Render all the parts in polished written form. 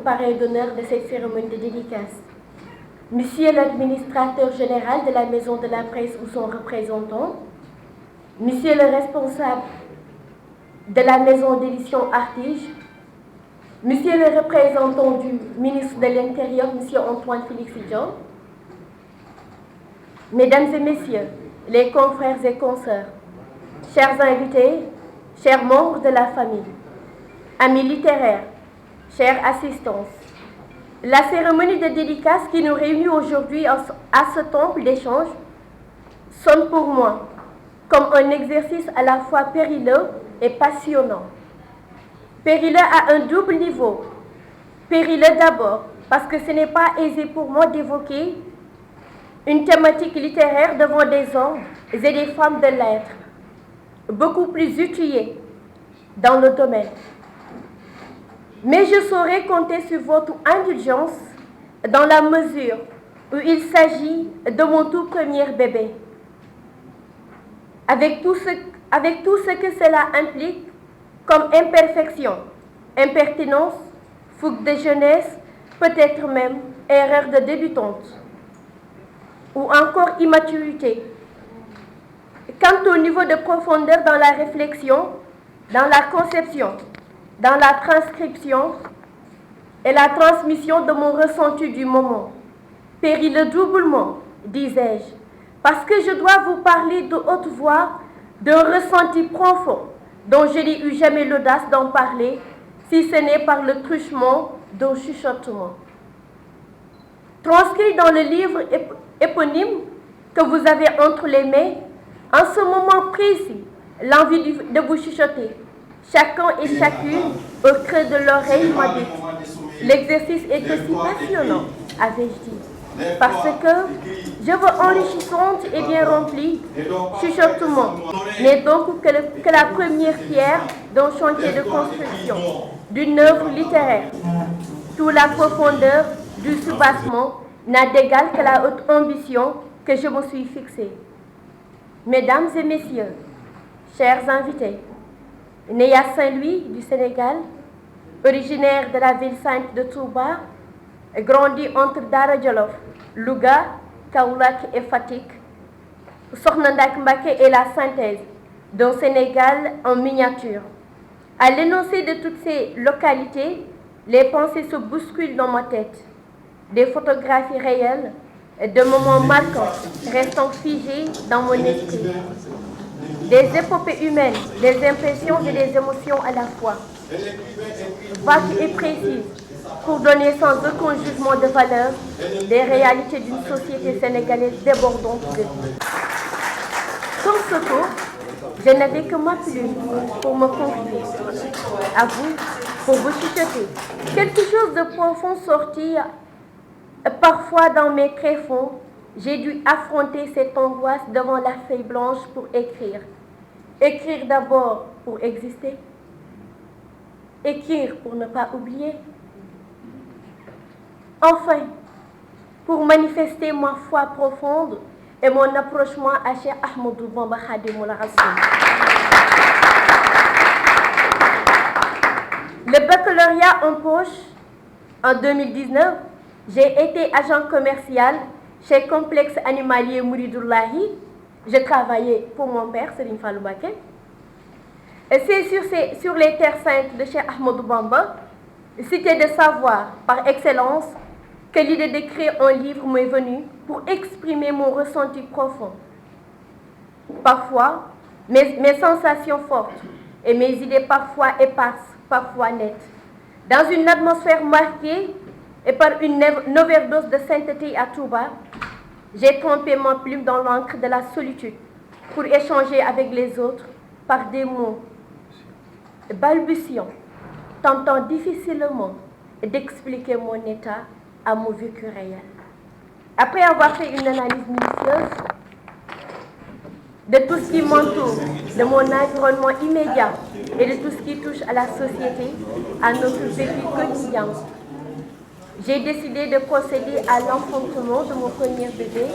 parrain d'honneur de cette cérémonie de dédicace. Monsieur l'administrateur général de la Maison de la Presse ou son représentant, Monsieur le responsable de la Maison d'édition Artige, Monsieur le représentant du ministre de l'Intérieur, Monsieur Antoine Félix Diome, Mesdames et Messieurs, les confrères et consoeurs, chers invités, chers membres de la famille, amis littéraires, chère assistance, la cérémonie de dédicace qui nous réunit aujourd'hui à ce temple d'échange sonne pour moi comme un exercice à la fois périlleux et passionnant. Périlleux à un double niveau. Périlleux d'abord parce que ce n'est pas aisé pour moi d'évoquer une thématique littéraire devant des hommes et des femmes de lettres, beaucoup plus outillés dans le domaine. Mais je saurais compter sur votre indulgence dans la mesure où il s'agit de mon tout premier bébé. Avec tout ce que cela implique comme imperfection, impertinence, fougue de jeunesse, peut-être même erreur de débutante, ou encore immaturité. Quant au niveau de profondeur dans la réflexion, dans la conception, dans la transcription et la transmission de mon ressenti du moment, périlleux doublement, disais-je, parce que je dois vous parler de haute voix d'un ressenti profond dont je n'ai eu jamais l'audace d'en parler, si ce n'est par le truchement d'un chuchotement. Transcrit dans le livre éponyme que vous avez entre les mains, en ce moment précis, l'envie de vous chuchoter, chacun et chacune au creux de l'oreille m'a dit. L'exercice est aussi passionnant, avais-je dit, parce que je veux enrichissante et bien remplie, chuchotement, n'est donc que la première pierre d'un chantier de construction, d'une œuvre littéraire. Toute la profondeur du soubassement n'a d'égal que la haute ambition que je me suis fixée. Mesdames et messieurs, chers invités, né à Saint-Louis du Sénégal, originaire de la ville sainte de Touba, grandi entre Dara Djolof, Louga, Kaolack et Fatick, Sokhna Ndak Mbacké est la synthèse d'un Sénégal en miniature. À l'énoncé de toutes ces localités, les pensées se bousculent dans ma tête. Des photographies réelles, de moments marquants restant figés dans mon esprit. Des épopées humaines, des impressions et des émotions à la fois, vagues et précises, pour donner sans aucun jugement de valeur des réalités d'une société sénégalaise débordante de vie. Comme ce cours, je n'avais que ma plume pour me confier à vous, pour vous chuchoter. Quelque chose de profond sortit parfois dans mes tréfonds. J'ai dû affronter cette angoisse devant la feuille blanche pour écrire. Écrire d'abord pour exister. Écrire pour ne pas oublier. Enfin, pour manifester ma foi profonde et mon approchement à Cheikh Ahmadou Bamba Khadimoul Rassoul. Le baccalauréat en poche, en 2019, j'ai été agent commercial chez Complexe Animalier Mouridoulahi. Je travaillais pour mon père, Serigne Fallou Mbacké. Et c'est sur les terres saintes de Cheikh Ahmadou Bamba, cité de savoir par excellence, que l'idée d'écrire un livre m'est venue pour exprimer mon ressenti profond. Parfois, mes sensations fortes et mes idées parfois éparses, parfois nettes. Dans une atmosphère marquée et par une overdose de sainteté à Touba, j'ai trempé ma plume dans l'encre de la solitude pour échanger avec les autres par des mots balbutiants, tentant difficilement d'expliquer mon état à mon vécu réel. Après avoir fait une analyse minutieuse de tout ce qui m'entoure, de mon environnement immédiat et de tout ce qui touche à la société, à notre vécu quotidien, j'ai décidé de procéder à l'enfantement de mon premier bébé.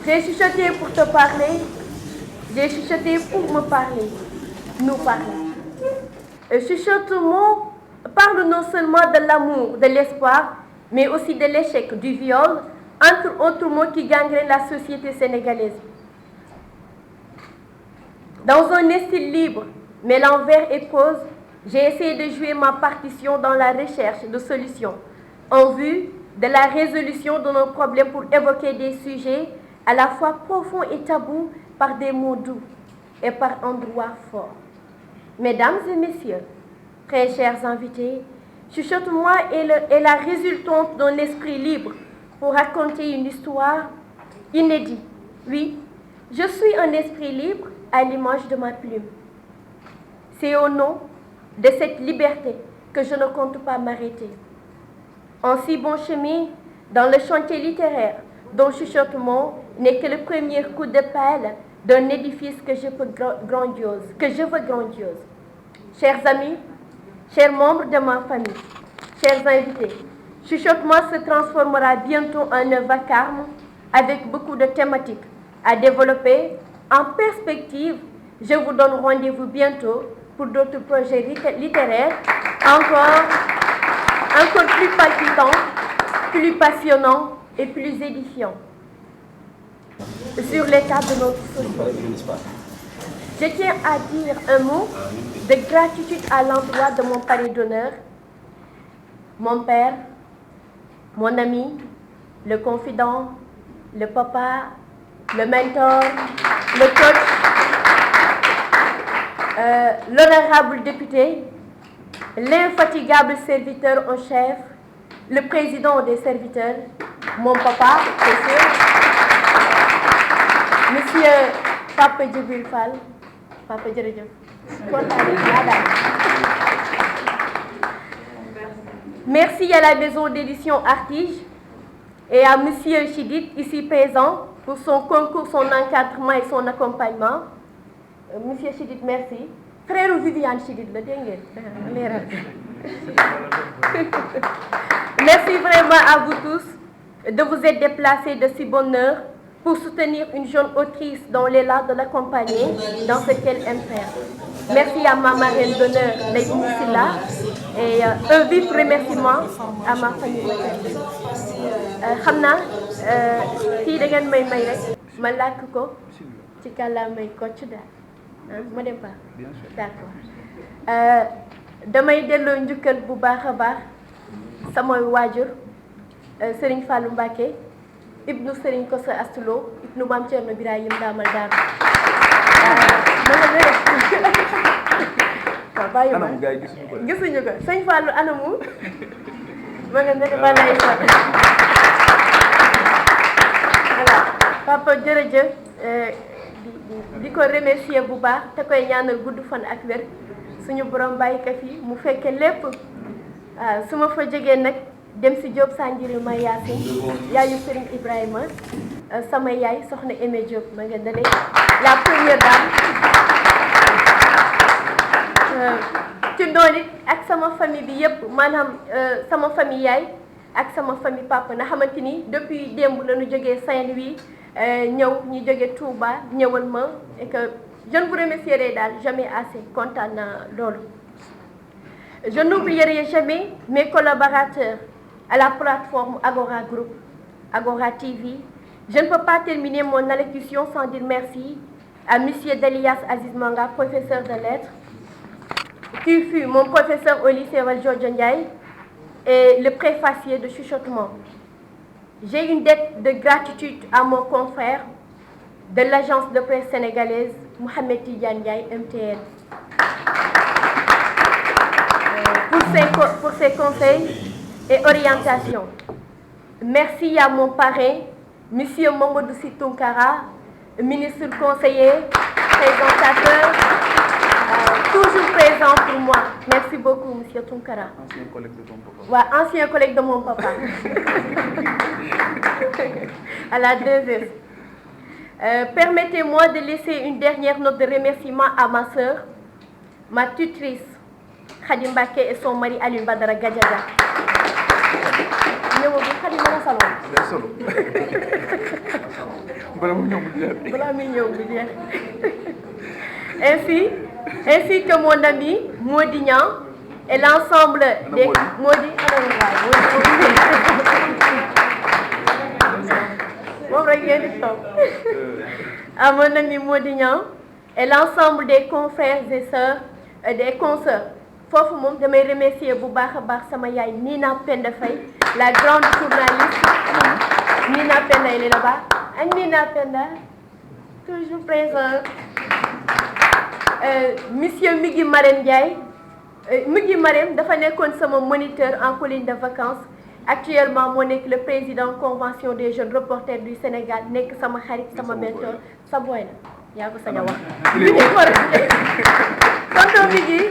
J'ai chuchoté pour te parler, j'ai chuchoté pour me parler. nous parler. Chuchotement parle non seulement de l'amour, de l'espoir, mais aussi de l'échec, du viol, entre autres mots qui gangrènent la société sénégalaise. Dans un style libre, mais l'envers et pose, j'ai essayé de jouer ma partition dans la recherche de solutions en vue de la résolution de nos problèmes pour évoquer des sujets à la fois profonds et tabous par des mots doux et par endroits forts. Mesdames et messieurs, très chers invités, Chuchote-moi est la résultante d'un esprit libre pour raconter une histoire inédite. Oui, je suis un esprit libre à l'image de ma plume. C'est au nom de cette liberté que je ne compte pas m'arrêter. En si bon chemin, dans le chantier littéraire dont Chuchotement n'est que le premier coup de pelle d'un édifice que je veux grandiose. Chers amis, chers membres de ma famille, chers invités, Chuchotement se transformera bientôt en un vacarme avec beaucoup de thématiques à développer. En perspective, je vous donne rendez-vous bientôt pour d'autres projets littéraires encore plus palpitants, plus passionnants et plus édifiants sur l'état de notre société. Je tiens à dire un mot de gratitude à l'endroit de mon parrain d'honneur, mon père, mon ami, le confident, le papa, le mentor, le coach, l'honorable député, l'infatigable serviteur en chef, le président des serviteurs, mon papa, c'est sûr, monsieur Papa Djibril Fall, Papa Djibril. Merci à la maison d'édition Artige et à monsieur Chidid, ici présent, pour son concours, son encadrement et son accompagnement. Monsieur Chidid, merci. Frère Viviane Chidid, le dernier. Merci vraiment à vous tous de vous être déplacés de si bonne heure pour soutenir une jeune autrice dans l'élan de l'accompagner dans ce qu'elle aime faire. Merci à ma marraine d'honneur, Leïm Silla, et un vif remerciement à ma famille. Xamna fii da ngeen may rek ma làkk ko ci kàllaamay Kocc daal ma dem ba d'accord damay delloo njukkal bu baax a baax samay waajur Serigne Fallou Mbacké ibnu Serigne Kosso Astulo ibnu Mame Thierno Birahim Damal Dar waaw bàyyi ma gisuñu ko sëñ Fallou anamu ma nga ne ba lay voilà papa jërëjëf di ko remercier bu baax te koy ñaanal gudd fan ak wér suñu borom bàyyi ko fi mu fekke lépp waaw su ma fa jógee nag dem si Diop Sanjiri may Yaasin yaayu Serigne Ibrahima sama yaay soxna Aimé Diop ma nga dale la première dame ci noonu it ak sama famille bi yëpp maanaam sama famille yaay ak sama famille papa na xamante ni depuis démb la ñu jógee Saint-Louis ñëw ñu jógee Touba ñëwal ma et que je ne vous remercierai daal jamais assez kontaan naa loolu. Je n'oublierai jamais mes collaborateurs à la plateforme Agora Group, Agora TV. Je ne peux pas terminer mon allocution sans dire merci à monsieur Delias Aziz Manga, professeur de lettres, qui fut mon professeur au lycée Valdiodio Ndiaye et le préfacier de Chuchotement. J'ai une dette de gratitude à mon confrère de l'agence de presse sénégalaise, Mohamed Tidiane Ndiaye, MTN, pour ses conseils et orientations. Merci à mon parrain, monsieur Mamadou Sy Tounkara, ministre conseiller, présentateur, toujours présent pour moi. Merci beaucoup, monsieur Tounkara. Ancien collègue de ton papa. Ouais, ancien collègue de mon papa. À la 2S. Permettez-moi de laisser une dernière note de remerciement à ma sœur, ma tutrice, Khadim Mbacké et son mari Alioune Badara Gadiaga. ñëwagul Khadim ma nga salon. Day solo. Bala mu ñëw mu jeex. Balaa muy ñëw mu jeex. ainsi que mon ami Modignan et l'ensemble des à mon ami Modignan et l'ensemble des confrères et sœurs des consoeurs. Foofu moom damay remercier bu baax a baax sama yaay Nina Penda Faye, la grande journaliste. Nina Penda, elle est là-bas. Et Nina Penda, toujours présent. Monsieur Migui Marème Ndiaye. Migui Marème dafa nekkoon sama moniteur en colline de vacances. Actuellement moo nekk le président convention des jeunes reporters du Sénégal, nekk sama xarit sama mentor sa boy la yaa ko sañ a wax. Tonton Migui.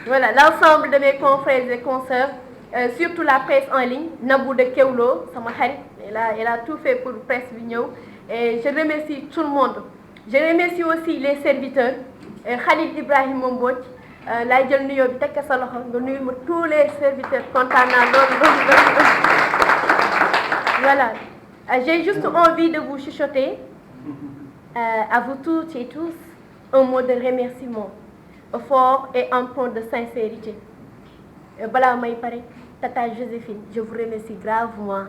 Voilà, l'ensemble de mes confrères et consoeurs, surtout la presse en ligne, Nabou de Kewlo, sama xarit, elle a tout fait pour presse bi ñëw, et je remercie tout le monde. Je remercie aussi les serviteurs, Khalid Ibrahim Mbodj, laay jël nuyoo bi teg sa loxo nga nuyu ma tous les serviteurs, kontaan naa loolu. Voilà, j'ai juste envie de vous chuchoter, à vous toutes et tous, un mot de remerciement fort et empreint de sincérité. Balaa may pare, Tata Joséphine, je vous remercie gravement.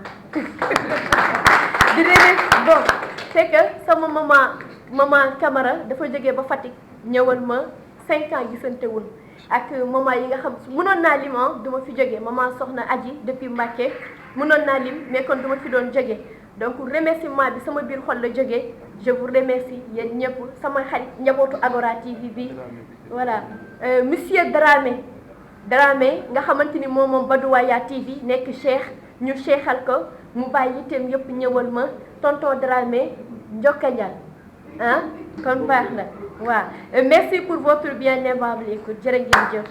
Bon, c'est que sama maman Camara dafa jógee ba Fatick ñëwal ma 5 ans gisantewul ak maman yi nga xam mënoon naa lim duma fi jógee maman Soxna Adji depuis Mbacké mënoon naa lim mais kon duma fi doon jógee. Donc remerciement bi sama biir xol la jógee, je vous remercie yéen ñëpp sama xarit njabootu Agora TV bi. Voilà, monsieur Dramé nga xamante ni moom Badouaya TV nekk Cheikh ñu cheikhal ko mu bàyyi itam yëpp ñëwal ma tonton Dramé Ndiokandial kon baax na waaw. Merci pour votre bien aimable écoute, jërë ngeen jëf.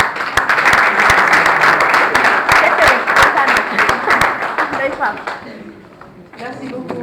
Merci beaucoup.